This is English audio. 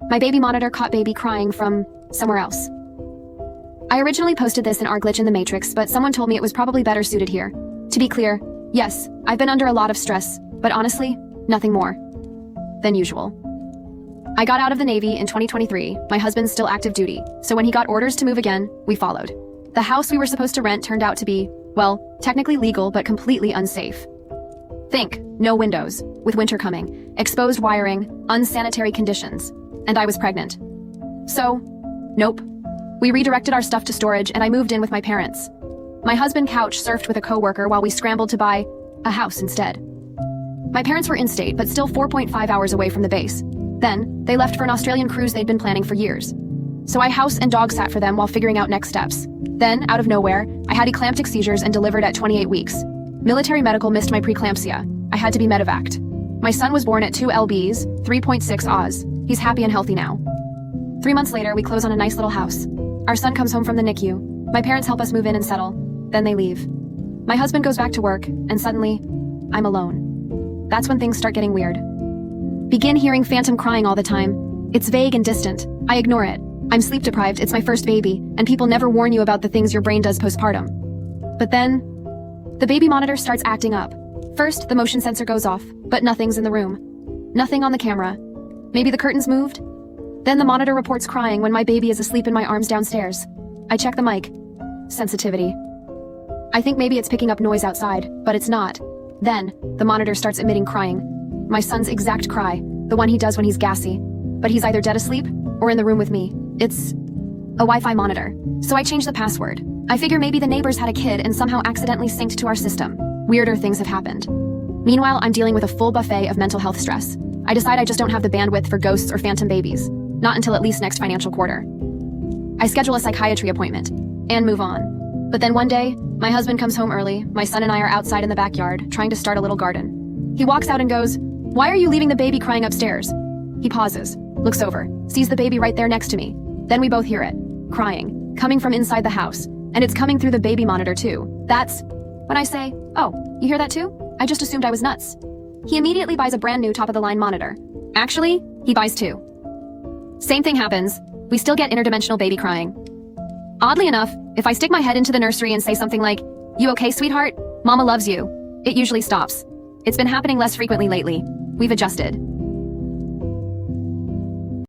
My baby monitor caught baby crying from somewhere else. I originally posted this in our glitch in the Matrix, but someone told me it was probably better suited here. To be clear, yes, I've been under a lot of stress, but honestly, nothing more than usual. I got out of the Navy in 2023, my husband's still active duty, so when he got orders to move again, we followed. The house we were supposed to rent turned out to be, well, technically legal but completely unsafe. Think, no windows, with winter coming, exposed wiring, unsanitary conditions, and I was pregnant. So, nope. We redirected our stuff to storage and I moved in with my parents. My husband couch surfed with a coworker while we scrambled to buy a house instead. My parents were in-state, but still 4.5 hours away from the base. Then, they left for an Australian cruise they'd been planning for years. So I house and dog sat for them while figuring out next steps. Then, out of nowhere, I had eclamptic seizures and delivered at 28 weeks. Military medical missed my preeclampsia. I had to be medevaced. My son was born at 2 lbs, 3.6 Oz. He's happy and healthy now. 3 months later, we close on a nice little house. Our son comes home from the NICU. My parents help us move in and settle. Then they leave. My husband goes back to work, and suddenly, I'm alone. That's when things start getting weird. Begin hearing phantom crying all the time. It's vague and distant. I ignore it. I'm sleep deprived, it's my first baby, and people never warn you about the things your brain does postpartum. But then, the baby monitor starts acting up. First, the motion sensor goes off, but nothing's in the room. Nothing on the camera. Maybe the curtains moved? Then the monitor reports crying when my baby is asleep in my arms downstairs. I check the mic. Sensitivity. I think maybe it's picking up noise outside, but it's not. Then, the monitor starts emitting crying. My son's exact cry, the one he does when he's gassy. But he's either dead asleep, or in the room with me. It's a Wi-Fi monitor. So I changed the password. I figure maybe the neighbors had a kid and somehow accidentally synced to our system. Weirder things have happened. Meanwhile, I'm dealing with a full buffet of mental health stress. I decide I just don't have the bandwidth for ghosts or phantom babies. Not until at least next financial quarter. I schedule a psychiatry appointment and move on. But then one day, my husband comes home early, my son and I are outside in the backyard, trying to start a little garden. He walks out and goes, "Why are you leaving the baby crying upstairs?" He pauses, looks over, sees the baby right there next to me. Then we both hear it, crying, coming from inside the house. And it's coming through the baby monitor too. That's when I say, "Oh, you hear that too? I just assumed I was nuts." He immediately buys a brand new top-of-the-line monitor. Actually, he buys two. Same thing happens. We still get interdimensional baby crying. Oddly enough, if I stick my head into the nursery and say something like, "You okay, sweetheart? Mama loves you," it usually stops. It's been happening less frequently lately. We've adjusted.